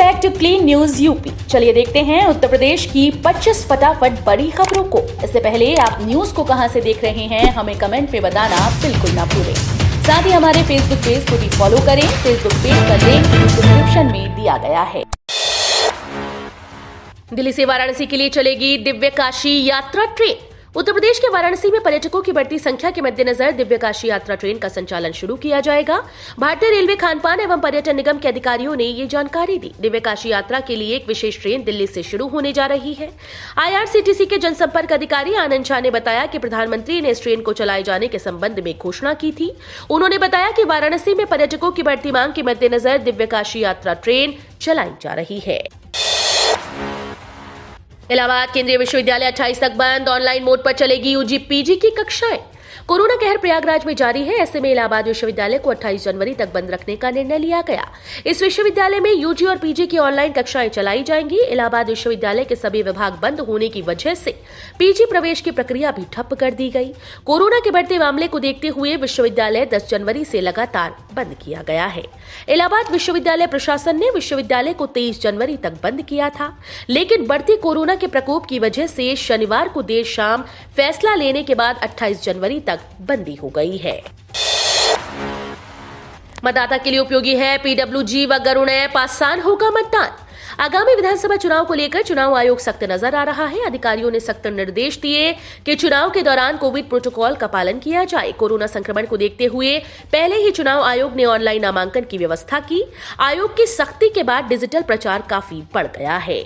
Back to clean news UP. चलिए देखते हैं उत्तर प्रदेश की 25 फटाफट बड़ी खबरों को। इससे पहले आप न्यूज को कहां से देख रहे हैं हमें कमेंट में बताना बिल्कुल ना भूलें। साथ ही हमारे फेसबुक पेज को भी फॉलो करें। फेसबुक पेज का लिंक डिस्क्रिप्शन में दिया गया है। दिल्ली से वाराणसी के लिए चलेगी दिव्य काशी यात्रा ट्रेन। उत्तर प्रदेश के वाराणसी में पर्यटकों की बढ़ती संख्या के मद्देनजर दिव्य काशी यात्रा ट्रेन का संचालन शुरू किया जाएगा। भारतीय रेलवे खानपान एवं पर्यटन निगम के अधिकारियों ने ये जानकारी दी। दिव्य काशी यात्रा के लिए एक विशेष ट्रेन दिल्ली से शुरू होने जा रही है। IRCTC के जनसंपर्क अधिकारी आनंद झा ने बताया कि प्रधानमंत्री ने इस ट्रेन को चलाए जाने के संबंध में घोषणा की थी। उन्होंने बताया कि वाराणसी में पर्यटकों की बढ़ती मांग के मद्देनजर दिव्य काशी यात्रा ट्रेन चलाई जा रही है। इलाहाबाद केंद्रीय विश्वविद्यालय 28 तक बंद। ऑनलाइन मोड पर चलेगी UG PG की कक्षाएं। कोरोना कहर प्रयागराज में जारी है। ऐसे में इलाहाबाद विश्वविद्यालय को 28 जनवरी तक बंद रखने का निर्णय लिया गया। इस विश्वविद्यालय में UG और PG की ऑनलाइन कक्षाएं चलाई जाएंगी। इलाहाबाद विश्वविद्यालय के सभी विभाग बंद होने की वजह से PG प्रवेश की प्रक्रिया भी ठप कर दी गई। कोरोना के बढ़ते मामले को देखते हुए विश्वविद्यालय 10 जनवरी से लगातार बंद किया गया है। इलाहाबाद विश्वविद्यालय प्रशासन ने विश्वविद्यालय को 23 जनवरी तक बंद किया था, लेकिन बढ़ती कोरोना के प्रकोप की वजह से शनिवार को देर शाम फैसला लेने के बाद 28 जनवरी तक बंदी हो गई है। मतदाता के लिए उपयोगी है PWG व गरुड़ ऐप। आसान होगा मतदान। आगामी विधानसभा चुनाव को लेकर चुनाव आयोग सख्त नजर आ रहा है। अधिकारियों ने सख्त निर्देश दिए कि चुनाव के दौरान कोविड प्रोटोकॉल का पालन किया जाए। कोरोना संक्रमण को देखते हुए पहले ही चुनाव आयोग ने ऑनलाइन नामांकन की व्यवस्था की। आयोग की सख्ती के बाद डिजिटल प्रचार काफी बढ़ गया है।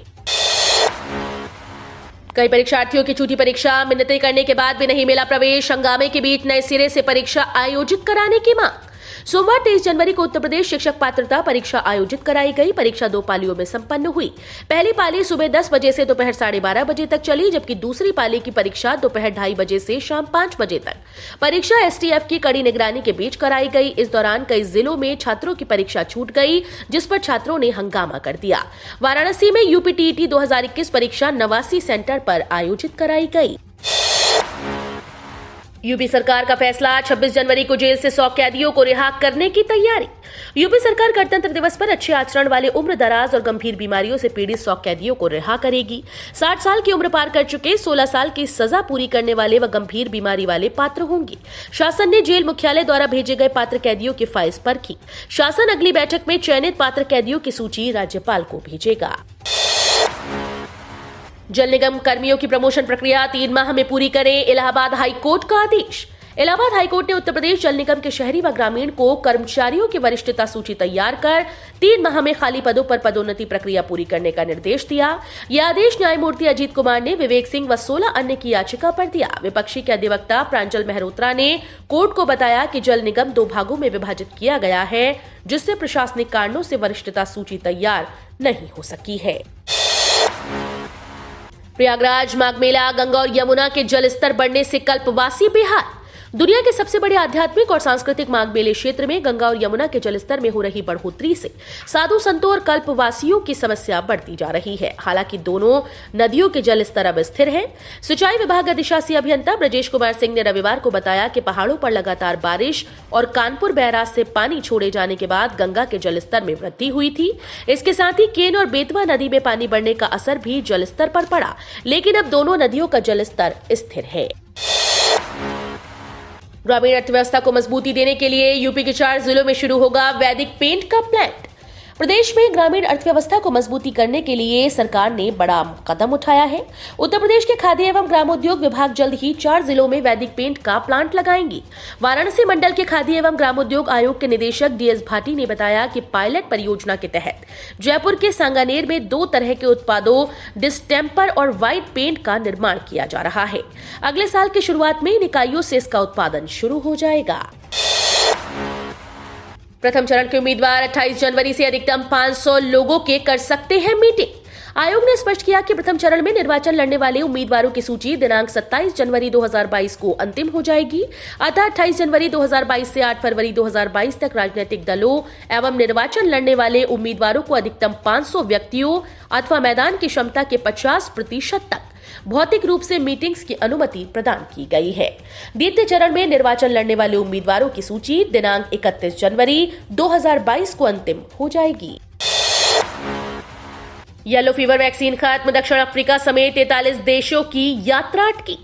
कई परीक्षार्थियों की छूटी परीक्षा। मिन्नतें करने के बाद भी नहीं मिला प्रवेश। हंगामे के बीच नए सिरे से परीक्षा आयोजित कराने की मांग। सोमवार 23 जनवरी को उत्तर प्रदेश शिक्षक पात्रता परीक्षा आयोजित कराई गई। परीक्षा 2 पालियों में संपन्न हुई। पहली पाली सुबह 10 बजे से दोपहर 12:30 बजे तक चली, जबकि दूसरी पाली की परीक्षा दोपहर 2:30 बजे से शाम 5 बजे तक। परीक्षा STF की कड़ी निगरानी के बीच कराई गई। इस दौरान कई जिलों में छात्रों की परीक्षा छूट गई, जिस पर छात्रों ने हंगामा कर दिया। वाराणसी में UPTET 2021 परीक्षा 89 सेंटर पर आयोजित कराई गई। यूपी सरकार का फैसला। 26 जनवरी को जेल से 100 कैदियों को रिहा करने की तैयारी। यूपी सरकार गणतंत्र दिवस पर अच्छे आचरण वाले उम्र दराज और गंभीर बीमारियों से पीड़ित 100 कैदियों को रिहा करेगी। 60 साल की उम्र पार कर चुके, 16 साल की सजा पूरी करने वाले व गंभीर बीमारी वाले पात्र होंगे। शासन ने जेल मुख्यालय द्वारा भेजे गए पात्र कैदियों की फाइल्स परखी। शासन अगली बैठक में चयनित पात्र कैदियों की सूची राज्यपाल को भेजेगा। जल निगम कर्मियों की प्रमोशन प्रक्रिया 3 माह में पूरी करें। इलाहाबाद हाईकोर्ट का आदेश। इलाहाबाद हाईकोर्ट ने उत्तर प्रदेश जल निगम के शहरी व ग्रामीण को कर्मचारियों की वरिष्ठता सूची तैयार कर 3 माह में खाली पदों पर पदोन्नति प्रक्रिया पूरी करने का निर्देश दिया। यह आदेश न्यायमूर्ति अजीत कुमार ने विवेक सिंह व 16 अन्य की याचिका पर दिया। विपक्षी के अधिवक्ता प्रांजल मेहरोत्रा ने कोर्ट को बताया कि जल निगम 2 भागों में विभाजित किया गया है, जिससे प्रशासनिक कारणों से वरिष्ठता सूची तैयार नहीं हो सकी है। प्रयागराज माघ मेला। गंगा और यमुना के जलस्तर बढ़ने से कल्पवासी बेहाल। दुनिया के सबसे बड़े आध्यात्मिक और सांस्कृतिक माघ मेले क्षेत्र में गंगा और यमुना के जलस्तर में हो रही बढ़ोतरी से साधु संतों और कल्पवासियों की समस्या बढ़ती जा रही है। हालांकि दोनों नदियों के जलस्तर अब स्थिर है। सिंचाई विभाग अधिशासी अभियंता ब्रजेश कुमार सिंह ने रविवार को बताया कि पहाड़ों पर लगातार बारिश और कानपुर बैराज से पानी छोड़े जाने के बाद गंगा के जलस्तर में वृद्धि हुई थी। इसके साथ ही केन और बेतवा नदी में पानी बढ़ने का असर भी जलस्तर पर पड़ा, लेकिन अब दोनों नदियों का जलस्तर स्थिर है। ग्रामीण अर्थव्यवस्था को मजबूती देने के लिए यूपी के 4 जिलों में शुरू होगा वैदिक पेंट का प्लांट। प्रदेश में ग्रामीण अर्थव्यवस्था को मजबूती करने के लिए सरकार ने बड़ा कदम उठाया है। उत्तर प्रदेश के खाद्य एवं ग्रामोद्योग विभाग जल्द ही 4 जिलों में वैदिक पेंट का प्लांट लगाएंगी। वाराणसी मंडल के खाद्य एवं ग्रामोद्योग आयोग के निदेशक DS भाटी ने बताया कि पायलट परियोजना के तहत जयपुर के सांगानेर में 2 तरह के उत्पादों डिस्टेम्पर और व्हाइट पेंट का निर्माण किया जा रहा है। अगले साल की शुरुआत में इन इकाइयों से इसका उत्पादन शुरू हो जाएगा। प्रथम चरण के उम्मीदवार 28 जनवरी से अधिकतम 500 लोगों के कर सकते हैं मीटिंग। आयोग ने स्पष्ट किया कि प्रथम चरण में निर्वाचन लड़ने वाले उम्मीदवारों की सूची दिनांक 27 जनवरी 2022 को अंतिम हो जाएगी। अतः 28 जनवरी 2022 से 8 फरवरी 2022 तक राजनीतिक दलों एवं निर्वाचन लड़ने वाले उम्मीदवारों को अधिकतम 500 व्यक्तियों अथवा मैदान की क्षमता के 50% तक भौतिक रूप से मीटिंग्स की अनुमति प्रदान की गई है। द्वितीय चरण में निर्वाचन लड़ने वाले उम्मीदवारों की सूची दिनांक 31 जनवरी 2022 को अंतिम हो जाएगी। येलो फीवर वैक्सीन खत्म, दक्षिण अफ्रीका समेत 43 देशों की यात्रा अटकी।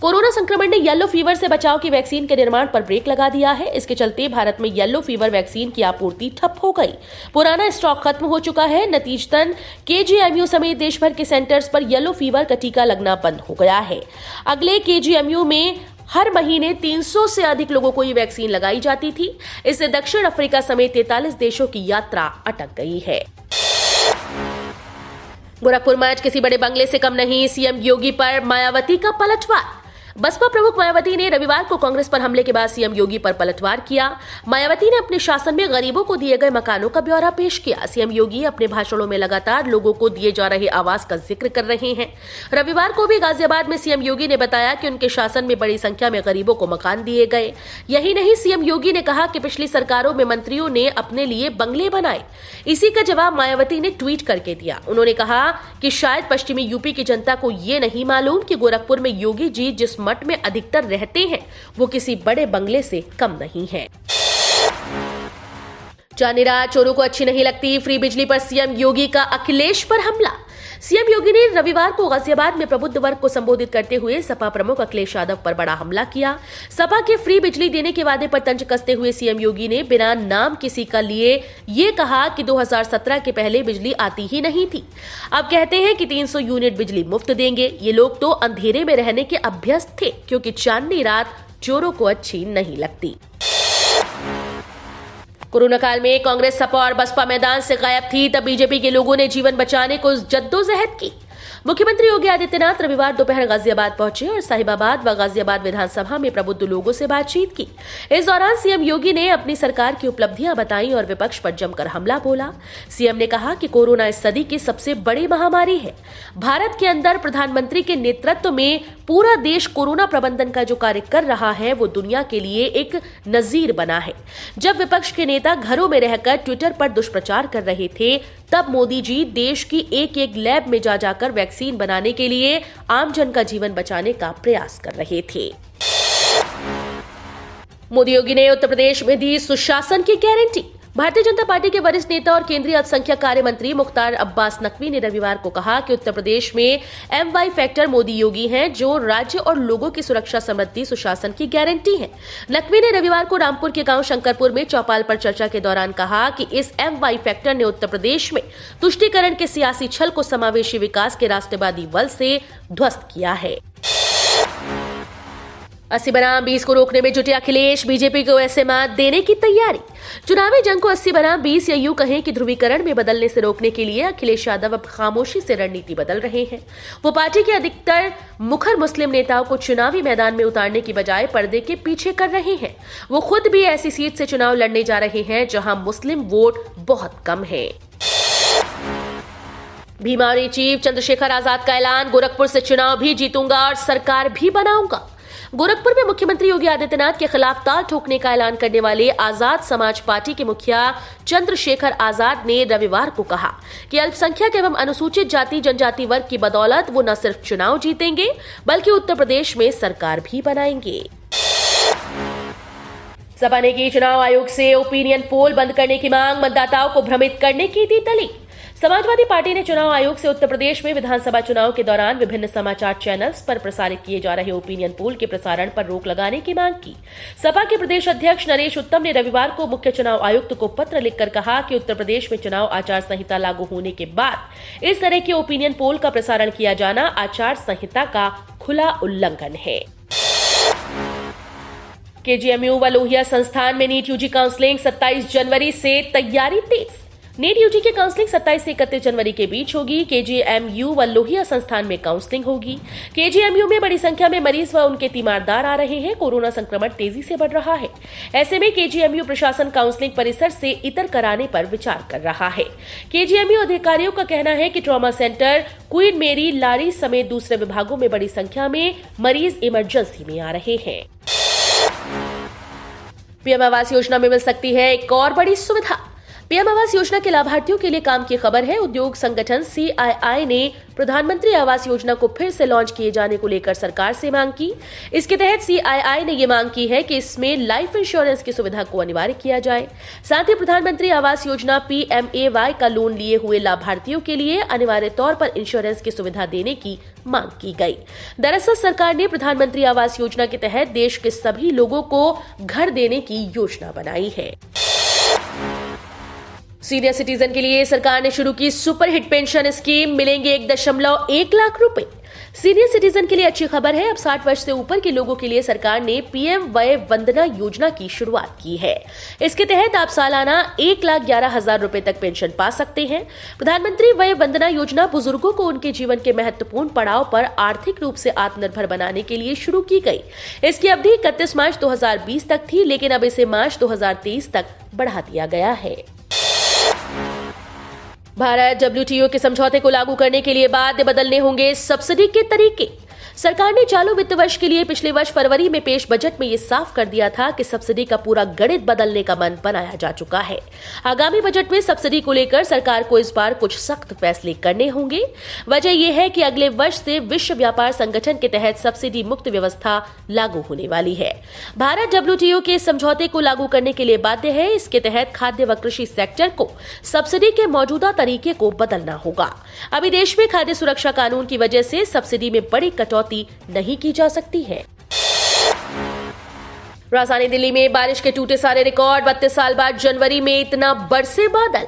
कोरोना संक्रमण ने येलो फीवर से बचाव की वैक्सीन के निर्माण पर ब्रेक लगा दिया है। इसके चलते भारत में येलो फीवर वैक्सीन की आपूर्ति ठप हो गई। पुराना स्टॉक खत्म हो चुका है। नतीजतन केजीएमयू समेत देश भर के सेंटर्स पर येलो फीवर का टीका लगना बंद हो गया है। अगले केजीएमयू में हर महीने 300 से अधिक लोगों को ये वैक्सीन लगाई जाती थी। इससे दक्षिण अफ्रीका समेत 43 देशों की यात्रा अटक गई है। गोरखपुर में आज किसी बड़े बंगले से कम नहीं, सीएम योगी पर मायावती का पलटवार। बसपा प्रमुख मायावती ने रविवार को कांग्रेस पर हमले के बाद सीएम योगी पर पलटवार किया। मायावती ने अपने शासन में गरीबों को दिए गए मकानों का ब्यौरा पेश किया। सीएम योगी अपने भाषणों में लगातार लोगों को दिए जा रहे आवास का जिक्र कर रहे हैं। रविवार को भी गाजियाबाद में सीएम योगी ने बताया कि उनके शासन में बड़ी संख्या में गरीबों को मकान दिए गए। यही नहीं, सीएम योगी ने कहा कि पिछली सरकारों में मंत्रियों ने अपने लिए बंगले बनाए। इसी का जवाब मायावती ने ट्वीट करके दिया। उन्होंने कहा कि शायद पश्चिमी यूपी की जनता को ये नहीं मालूम कि गोरखपुर में योगी जी जिस मठ में अधिकतर रहते हैं वो किसी बड़े बंगले से कम नहीं है। चांदनी रात चोरों को अच्छी नहीं लगती, फ्री बिजली पर सीएम योगी का अखिलेश पर हमला। सीएम योगी ने रविवार को गाजियाबाद में प्रबुद्ध वर्ग को संबोधित करते हुए सपा प्रमुख अखिलेश यादव पर बड़ा हमला किया। सपा के फ्री बिजली देने के वादे पर तंज कसते हुए सीएम योगी ने बिना नाम किसी का लिए ये कहा कि 2017 के पहले बिजली आती ही नहीं थी। अब कहते हैं कि 300 यूनिट बिजली मुफ्त देंगे। ये लोग तो अंधेरे में रहने के अभ्यस्त थे, क्योंकि चांदनी रात चोरों को अच्छी नहीं लगती। कोरोना काल में कांग्रेस, सपा और बसपा मैदान से गायब थी, तब बीजेपी के लोगों ने जीवन बचाने को जद्दोजहद की। मुख्यमंत्री योगी आदित्यनाथ रविवार दोपहर गाजियाबाद पहुंचे और साहिबाबाद व गाजियाबाद विधानसभा में प्रबुद्ध लोगों से बातचीत की। इस दौरान सीएम योगी ने अपनी सरकार की उपलब्धियां बताई और विपक्ष पर जमकर हमला बोला। सीएम ने कहा कि कोरोना इस सदी की सबसे बड़ी महामारी है। भारत के अंदर प्रधानमंत्री के नेतृत्व में पूरा देश कोरोना प्रबंधन का जो कार्य कर रहा है वो दुनिया के लिए एक नजीर बना है। जब विपक्ष के नेता घरों में रहकर ट्विटर पर दुष्प्रचार कर रहे थे, तब मोदी जी देश की एक एक लैब में जा जाकर वैक्सीन बनाने के लिए आमजन का जीवन बचाने का प्रयास कर रहे थे। मोदी योगी ने उत्तर प्रदेश में दी सुशासन की गारंटी। भारतीय जनता पार्टी के वरिष्ठ नेता और केंद्रीय अल्पसंख्यक कार्य मंत्री मुख्तार अब्बास नकवी ने रविवार को कहा कि उत्तर प्रदेश में MY फैक्टर मोदी योगी हैं, जो राज्य और लोगों की सुरक्षा, समृद्धि, सुशासन की गारंटी है। नकवी ने रविवार को रामपुर के गांव शंकरपुर में चौपाल पर चर्चा के दौरान कहा कि इस MY फैक्टर ने उत्तर प्रदेश में तुष्टीकरण के सियासी छल को समावेशी विकास के राष्ट्रवादी बल से ध्वस्त किया है। 80 बनाम 20 को रोकने में जुटे अखिलेश, बीजेपी को ऐसे मात देने की तैयारी। चुनावी जंग को 80 बनाम 20 या यूं कहें कि ध्रुवीकरण में बदलने से रोकने के लिए अखिलेश यादव अब खामोशी से रणनीति बदल रहे हैं। वो पार्टी के अधिकतर मुखर मुस्लिम नेताओं को चुनावी मैदान में उतारने की बजाय पर्दे के पीछे कर रहे हैं। वो खुद भी ऐसी सीट से चुनाव लड़ने जा रहे हैं जहां मुस्लिम वोट बहुत कम है। भीमावरी चीफ चंद्रशेखर आजाद का ऐलान, गोरखपुर से चुनाव भी जीतूंगा और सरकार भी बनाऊंगा। गोरखपुर में मुख्यमंत्री योगी आदित्यनाथ के खिलाफ ताल ठोकने का ऐलान करने वाले आजाद समाज पार्टी के मुखिया चंद्रशेखर आजाद ने रविवार को कहा कि अल्पसंख्यक एवं अनुसूचित जाति जनजाति वर्ग की बदौलत वो न सिर्फ चुनाव जीतेंगे बल्कि उत्तर प्रदेश में सरकार भी बनाएंगे। सपा ने की चुनाव आयोग से ओपिनियन पोल बंद करने की मांग, मतदाताओं को भ्रमित करने की दी दलील। समाजवादी पार्टी ने चुनाव आयोग से उत्तर प्रदेश में विधानसभा चुनाव के दौरान विभिन्न समाचार चैनल्स पर प्रसारित किए जा रहे ओपिनियन पोल के प्रसारण पर रोक लगाने की मांग की। सपा के प्रदेश अध्यक्ष नरेश उत्तम ने रविवार को मुख्य चुनाव आयुक्त को पत्र लिखकर कहा कि उत्तर प्रदेश में चुनाव आचार संहिता लागू होने के बाद इस तरह के ओपिनियन पोल का प्रसारण किया जाना आचार संहिता का खुला उल्लंघन है। केजीएमयू व लोहिया संस्थान में नीट यूजी काउंसलिंग 27 जनवरी से तैयारी तेज। नीट यूजी की काउंसलिंग 27 से 31 जनवरी के बीच होगी। केजीएमयू व लोहिया संस्थान में काउंसलिंग होगी। केजीएमयू में बड़ी संख्या में मरीज व उनके तीमारदार आ रहे हैं। कोरोना संक्रमण तेजी से बढ़ रहा है। ऐसे में केजीएमयू प्रशासन काउंसलिंग परिसर से इतर कराने पर विचार कर रहा है। केजीएमयू अधिकारियों का कहना है कि ट्रॉमा सेंटर, क्वीन मेरी, लारी समेत दूसरे विभागों में बड़ी संख्या में मरीज इमरजेंसी में आ रहे हैं। पीएम आवास योजना में मिल सकती है एक और बड़ी सुविधा। पीएम आवास योजना के लाभार्थियों के लिए काम की खबर है। उद्योग संगठन CII ने प्रधानमंत्री आवास योजना को फिर से लॉन्च किए जाने को लेकर सरकार से मांग की। इसके तहत CII ने ये मांग की है कि इसमें लाइफ इंश्योरेंस की सुविधा को अनिवार्य किया जाए। साथ ही प्रधानमंत्री आवास योजना PMAY का लोन लिए हुए लाभार्थियों के लिए अनिवार्य तौर पर इंश्योरेंस की सुविधा देने की मांग की गई। दरअसल सरकार ने प्रधानमंत्री आवास योजना के तहत देश के सभी लोगों को घर देने की योजना बनाई है। सीनियर सिटीजन के लिए सरकार ने शुरू की सुपरहिट पेंशन स्कीम, मिलेंगे 1.1 लाख रुपए। सीनियर सिटीजन के लिए अच्छी खबर है। अब 60 वर्ष से ऊपर के लोगों के लिए सरकार ने पीएम वय वंदना योजना की शुरुआत की है। इसके तहत आप सालाना 1,11,000 रुपए तक पेंशन पा सकते हैं। प्रधानमंत्री वय वंदना योजना बुजुर्गों को उनके जीवन के महत्वपूर्ण पड़ाव पर आर्थिक रूप से आत्मनिर्भर बनाने के लिए शुरू की गई। इसकी अवधि 31 मार्च 2020 तक थी, लेकिन अब इसे मार्च 2023 तक बढ़ा दिया गया है। भारत WTO के समझौते को लागू करने के लिए बाध्य बदलने होंगे सब्सिडी के तरीके। सरकार ने चालू वित्त वर्ष के लिए पिछले वर्ष फरवरी में पेश बजट में ये साफ कर दिया था कि सब्सिडी का पूरा गणित बदलने का मन बनाया जा चुका है। आगामी बजट में सब्सिडी को लेकर सरकार को इस बार कुछ सख्त फैसले करने होंगे। वजह यह है कि अगले वर्ष से विश्व व्यापार संगठन के तहत सब्सिडी मुक्त व्यवस्था लागू होने वाली है। भारत WTO के समझौते को लागू करने के लिए बाध्य है। इसके तहत खाद्य व कृषि सेक्टर को सब्सिडी के मौजूदा तरीके को बदलना होगा। अभी देश में खाद्य सुरक्षा कानून की वजह से सब्सिडी में बड़ी कटौती नहीं की जा सकती है। राजधानी दिल्ली में बारिश के टूटे सारे रिकॉर्ड। 32 साल बाद जनवरी में इतना बरसे बादल।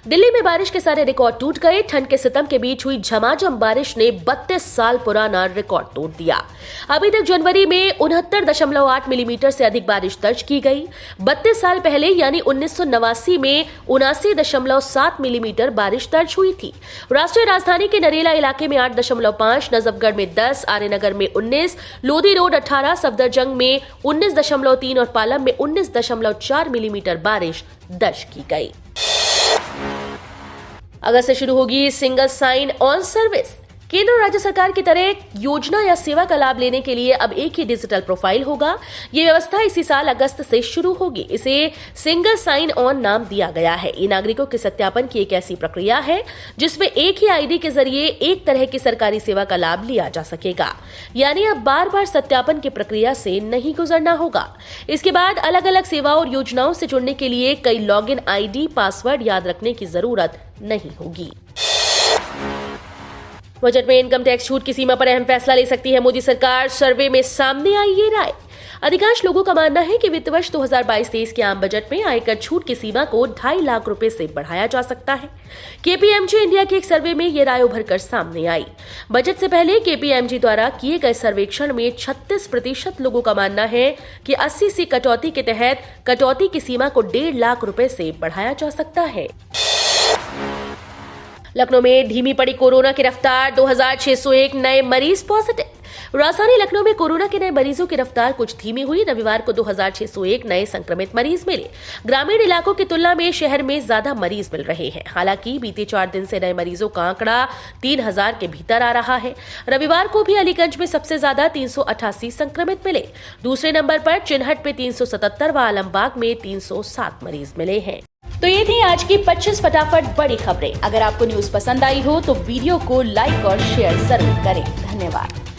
दिल्ली में बारिश के सारे रिकॉर्ड टूट गए। ठंड के सितम के बीच हुई झमाझम बारिश ने 32 साल पुराना रिकॉर्ड तोड़ दिया। अभी तक जनवरी में 69.8 मिलीमीटर से अधिक बारिश दर्ज की गई। 32 साल पहले यानी 1989 में 79.7 मिलीमीटर बारिश दर्ज हुई थी। राष्ट्रीय राजधानी के नरेला इलाके में 8.5, नजफगढ़ में 10, आर्यनगर में 19, लोधी रोड 18, सफदरजंग में 19.3 और पालम में 19.4 मिलीमीटर बारिश दर्ज की गई। अगस्त से शुरू होगी सिंगल साइन ऑन सर्विस। केंद्र और राज्य सरकार की तरह योजना या सेवा का लाभ लेने के लिए अब एक ही डिजिटल प्रोफाइल होगा। ये व्यवस्था इसी साल अगस्त से शुरू होगी। इसे सिंगल साइन ऑन नाम दिया गया है। ये नागरिकों के सत्यापन की एक ऐसी प्रक्रिया है जिसमें एक ही आईडी के जरिए एक तरह की सरकारी सेवा का लाभ लिया जा सकेगा। यानी अब बार बार सत्यापन की प्रक्रिया से नहीं गुजरना होगा। इसके बाद अलग अलग सेवाओं और योजनाओं से जुड़ने के लिए कई लॉगिन आईडी, पासवर्ड याद रखने की जरूरत नहीं होगी। बजट में इनकम टैक्स छूट की सीमा पर अहम फैसला ले सकती है मोदी सरकार। सर्वे में सामने आई ये राय। अधिकांश लोगों का मानना है कि वित्त वर्ष 2022-23 के आम बजट में आयकर छूट की सीमा को 2.5 लाख रुपए से बढ़ाया जा सकता है। KPMG इंडिया के एक सर्वे में ये राय उभर कर सामने आई। बजट से पहले KPMG द्वारा किए गए सर्वेक्षण में 36% लोगों का मानना है कि 80 कटौती के तहत कटौती की सीमा को 1.5 लाख रुपए से बढ़ाया जा सकता है। लखनऊ में धीमी पड़ी कोरोना की रफ्तार। 2601 नए मरीज पॉजिटिव। राजधानी लखनऊ में कोरोना के नए मरीजों की रफ्तार कुछ धीमी हुई। रविवार को 2601 नए संक्रमित मरीज मिले। ग्रामीण इलाकों की तुलना में शहर में ज्यादा मरीज मिल रहे हैं। हालांकि बीते 4 दिन से नए मरीजों का आंकड़ा 3000 के भीतर आ रहा है। रविवार को भी अलीगंज में सबसे ज्यादा 388 संक्रमित मिले। दूसरे नंबर पर चिन्हट में 377 व आलमबाग में 307 मरीज मिले हैं। तो ये थी आज की 25 फटाफट बड़ी खबरें। अगर आपको न्यूज पसंद आई हो तो वीडियो को लाइक और शेयर जरूर करें। धन्यवाद।